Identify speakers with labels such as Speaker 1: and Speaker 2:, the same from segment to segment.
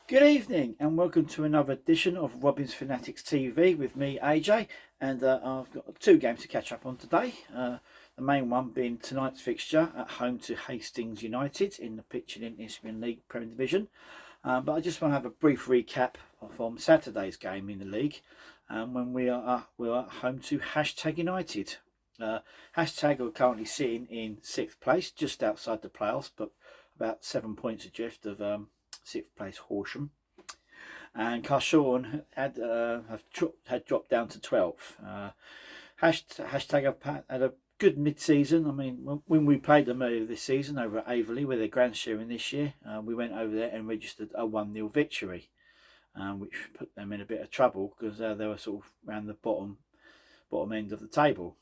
Speaker 1: Good evening and welcome to another edition of Robin's Fanatics TV with me, AJ, and I've got two games to catch up on today. The main one being tonight's fixture at home to Hastings United in the Pitching in Isthmian League Premier Division. But I just want to have a brief recap from Saturday's game in the league when we are at home to United. Hashtag are currently sitting in 6th place, just outside the playoffs, but about 7 points adrift of 6th place Horsham. And Carshalton had dropped down to 12th. Hashtag have had a good mid-season. I mean, when we played them earlier this season over at Averley, where they're grand sharing this year, we went over there and registered a 1-0 victory, which put them in a bit of trouble because they were sort of around the bottom end of the table.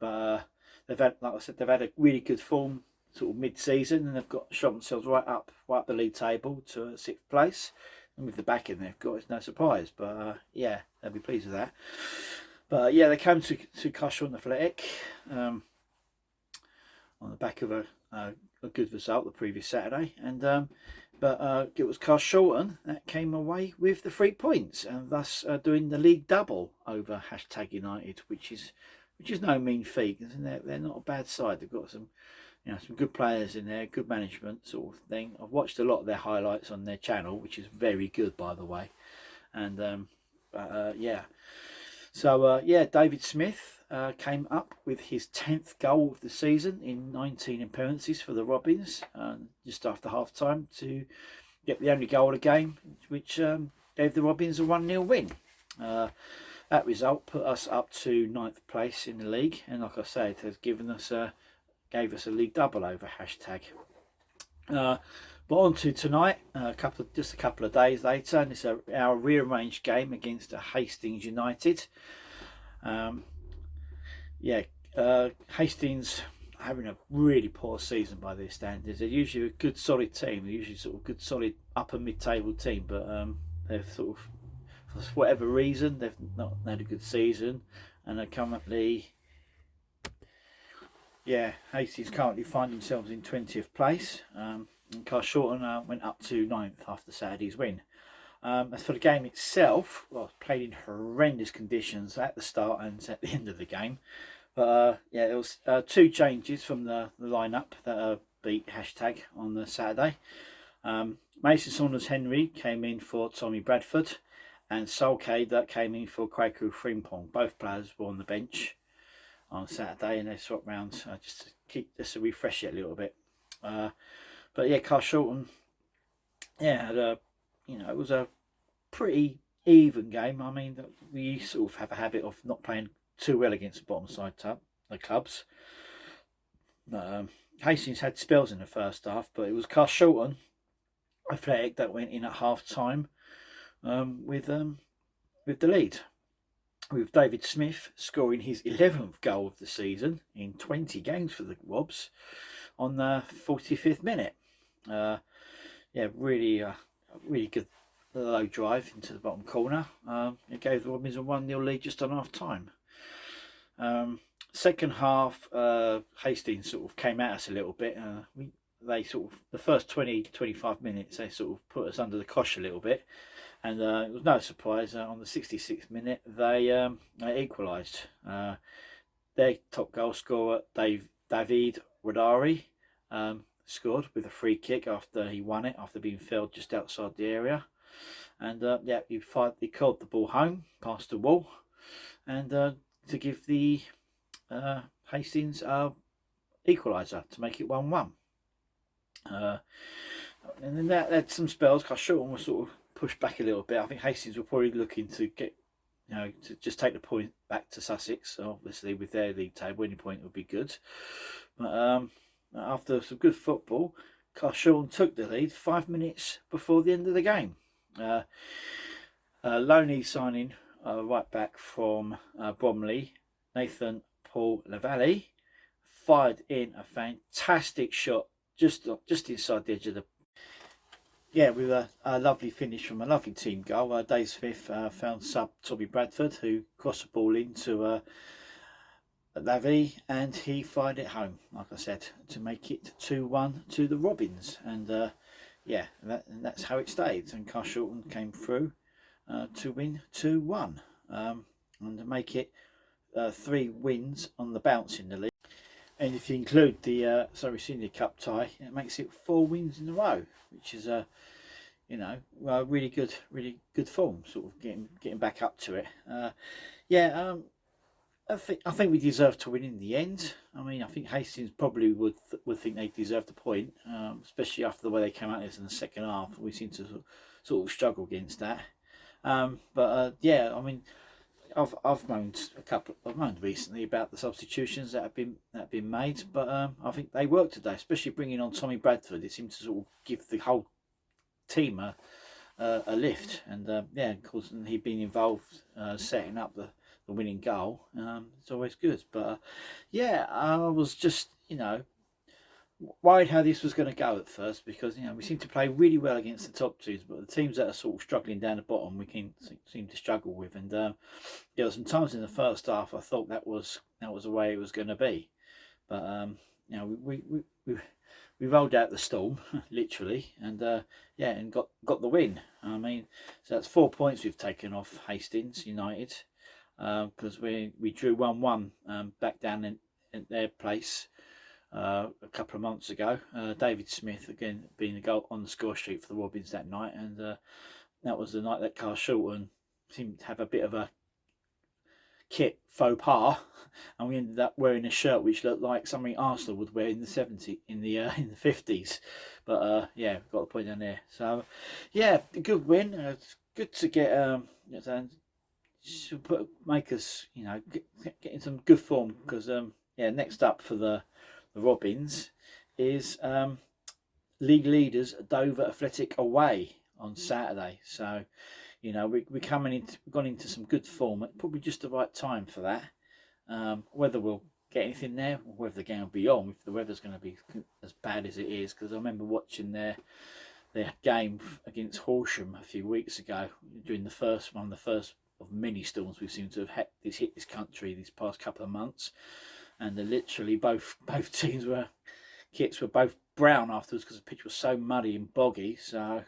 Speaker 1: But they've had, like I said, they've had a really good form sort of mid-season, and they've got shot themselves right up the league table to 6th place. And with the backing they've got, it's no surprise. But yeah, they'll be pleased with that. But yeah, they came to Carshalton Athletic on the back of a good result the previous Saturday, and but it was Carshalton that came away with the 3 points, and thus doing the league double over United, which is no mean feat. They're not a bad side. They've got some good players in there, good management sort of thing. I've watched a lot of their highlights on their channel, which is very good, by the way. And yeah. So yeah, David Smith came up with his 10th goal of the season in 19 appearances for the Robins, just after half time, to get the only goal of the game, which gave the Robins a 1-0 win. That result put us up to 9th place in the league, and like I said, it has gave us a league double over Hashtag. But on to tonight, just a couple of days later, and it's our rearranged game against Hastings United. Hastings having a really poor season by their standards. They're usually a good solid team. They're usually sort of good solid upper mid-table team, but they've sort of, for whatever reason, they've not had a good season, and they're currently, Hastings currently find themselves in 20th place. And Carshalton went up to 9th after Saturday's win. As for the game itself, well, played in horrendous conditions at the start and at the end of the game. But there was 2 changes from the lineup that beat Hashtag on the Saturday. Mason Saunders-Henry came in for Tommy Bradford, and Solcade that came in for Kwaku Frimpong. Both players were on the bench on Saturday, and they swapped round just to refresh it a little bit. But yeah, Carshalton, had it was a pretty even game. I mean, we sort of have a habit of not playing too well against the bottom side clubs. Hastings had spells in the first half, but it was Carshalton Athletic that went in at half time with the lead, with David Smith scoring his 11th goal of the season in 20 games for the Robs on the 45th minute. Really good low drive into the bottom corner. It gave the Robins a 1-0 lead just on half time. Second half, Hastings sort of came at us a little bit. They sort of, the first 20-25 minutes, they sort of put us under the cosh a little bit. And it was no surprise on the 66th minute they equalised. Their top goal scorer, David Wadari, scored with a free kick after he won it, after being fouled just outside the area. And he curled the ball home past the wall, and to give the Hastings equaliser to make it 1-1. And then that had some spells. Carshalton was sort of pushed back a little bit. I think Hastings were probably looking to get, to just take the point back to Sussex. Obviously, with their league table, any point would be good. But after some good football, Carshalton took the lead 5 minutes before the end of the game. Loanee signing right back from Bromley, Nathan Paul Lavalley, fired in a fantastic shot just inside the edge of the with a lovely finish from a lovely team goal. Dave Smith found sub Tommy Bradford, who crossed the ball into Lavey, and he fired it home, like I said, to make it 2-1 to the Robins. And yeah, that's how it stayed. And Carshalton came through to win 2-1, and to make it 3 wins on the bounce in the league. And if you include the Senior Cup tie, it makes it 4 wins in a row, which is you know, really good form. Sort of getting back up to it. Yeah, I think we deserve to win in the end. I mean, I think Hastings probably would think they deserved the point, especially after the way they came out in the second half. We seem to sort of struggle against that. But yeah, I mean, I've moaned recently about the substitutions that have been made, but I think they worked today, especially bringing on Tommy Bradford. It seemed to sort of give the whole team a lift, and yeah, of course, and he'd been involved setting up the winning goal. It's always good, but yeah, I was just, you know, worried how this was going to go at first, because, you know, we seem to play really well against the top teams, but the teams that are sort of struggling down the bottom, we seem to struggle with. And there were some times in the first half I thought that was the way it was going to be, but you know, we rolled out the storm literally, and yeah, and got the win. I mean, so that's 4 points we've taken off Hastings United, because we drew 1-1 back down in their place a couple of months ago. David Smith again being the goal on the score sheet for the Robins that night, and that was the night that Carshalton seemed to have a bit of a kit faux pas, and we ended up wearing a shirt which looked like something Arsenal would wear in the 70s, in the 50s. But yeah, got the point down there. So yeah, a good win. It's good to get make us, you know, get in some good form, because yeah, next up for the Robins is league leaders Dover Athletic away on Saturday. So, you know, we're gone into some good form at probably just the right time for that. Whether we'll get anything there, or whether the game will be on, if the weather's going to be as bad as it is, because I remember watching their game against Horsham a few weeks ago during the first of many storms we seem to have hit this country these past couple of months, and literally both teams kits were both brown afterwards because the pitch was so muddy and boggy. So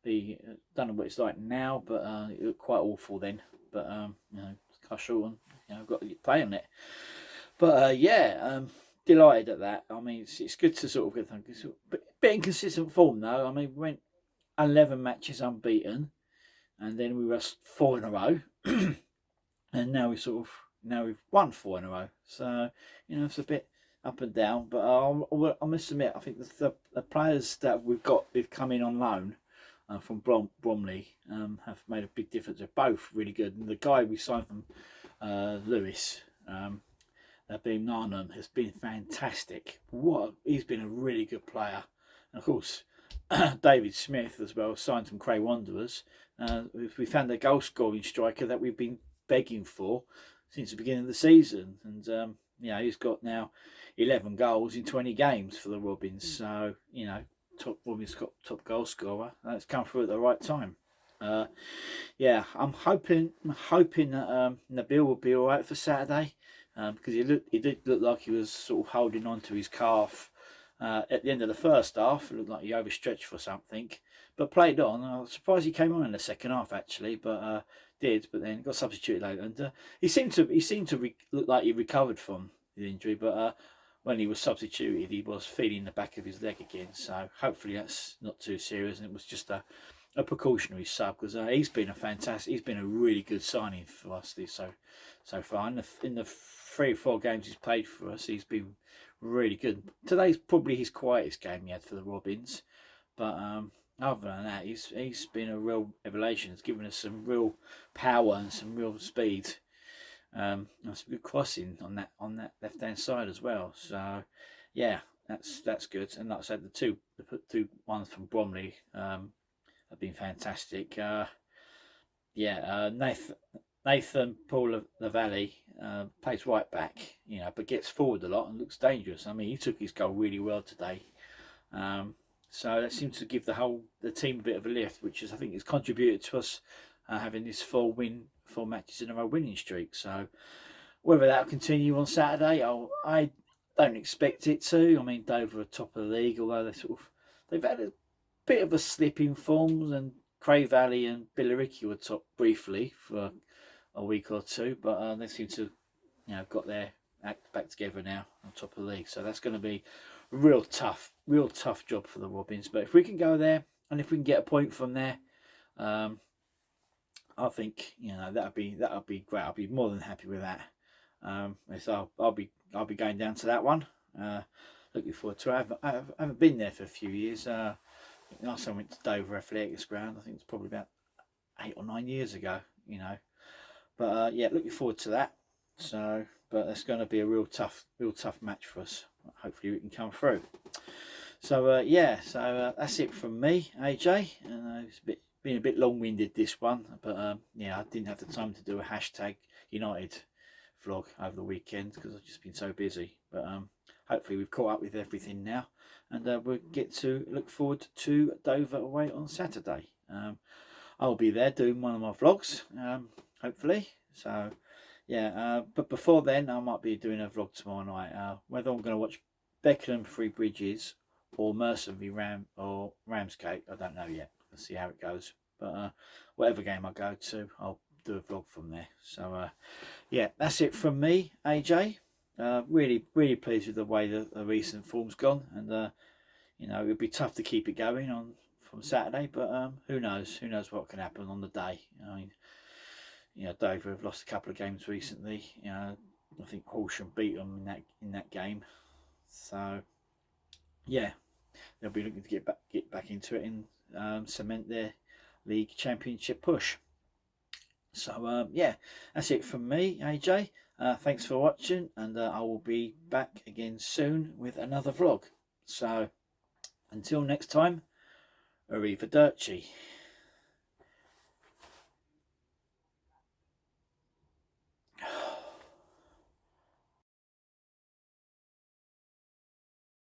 Speaker 1: don't know what it's like now, but it looked quite awful then. But you know, Carshalton, you know, got to play on it. But yeah, delighted at that. I mean, it's good to sort of get a bit inconsistent form though. I mean, we went 11 matches unbeaten, and then we lost 4 in a row, and now we've won 4 in a row. So, you know, it's a bit up and down. But I must admit, I think the players that we've come in on loan from Bromley have made a big difference. They're both really good, and the guy we signed from Lewis, being Narnham, has been fantastic. He's been a really good player. And of course, David Smith as well, signed from Cray Wanderers. We found a goal scoring striker that we've been begging for since the beginning of the season, and you know, he's got now 11 goals in 20 games for the Robins. So, you know, Robins got top goal scorer. That's come through at the right time. Yeah, I'm hoping that Nabil will be all right for Saturday, because he did look like he was sort of holding on to his calf at the end of the first half. It looked like he overstretched for something, but played on. I was surprised he came on in the second half actually, but but then got substituted later, and he seemed to look like he recovered from the injury, but when he was substituted, he was feeling the back of his leg again. So hopefully that's not too serious, and it was just a precautionary sub, because he's been a really good signing for us so far. In the 3 or 4 games he's played for us, he's been really good. Today's probably his quietest game he had for the Robins, but other than that, he's been a real revelation. He's given us some real power and some real speed, and some good crossing on that left hand side as well. So yeah, that's good. And like I said, the two ones from Bromley have been fantastic. Yeah, Nathan Paul Lavalley plays right back, you know, but gets forward a lot and looks dangerous. I mean, he took his goal really well today. So that seems to give the team a bit of a lift, which I think has contributed to us having this 4 matches in a row winning streak. So Whether that'll continue on Saturday, I don't expect it to. I mean, Dover are top of the league, although they've had a bit of a slip in forms, and Cray Valley and Billericay were top briefly for a week or two, but they seem to, got their act back together now on top of the league. So that's going to be a real tough job for the Robins. But if we can go there, and if we can get a point from there, I think that'll be great. I'll be more than happy with that. So I'll be going down to that one. Looking forward to it. I haven't been there for a few years. Last time I went to Dover Athletics Ground, I think it's probably about 8 or 9 years ago. But yeah, looking forward to that. So, but it's going to be a real tough match for us. Hopefully we can come through. So yeah, so that's it from me, AJ. It's been a bit long-winded, this one, but yeah, I didn't have the time to do a hashtag United vlog over the weekend because I've just been so busy. But hopefully we've caught up with everything now, and we'll get to look forward to Dover away on Saturday. I'll be there doing one of my vlogs, hopefully. So yeah, but before then I might be doing a vlog tomorrow night. Whether I'm going to watch Beckenham Three Bridges or Mercenary Ramsgate, I don't know yet. Let's see how it goes. But whatever game I go to, I'll do a vlog from there. So yeah, that's it from me, AJ. Really pleased with the way the recent form's gone, and it'll be tough to keep it going on from Saturday, but who knows what can happen on the day. I mean, Dover have lost a couple of games recently. I think Horsham beat them in that game. So yeah, they'll be looking to get back into it and cement their league championship push. So yeah, that's it from me, AJ. Thanks for watching, and I will be back again soon with another vlog. So until next time, arrivederci.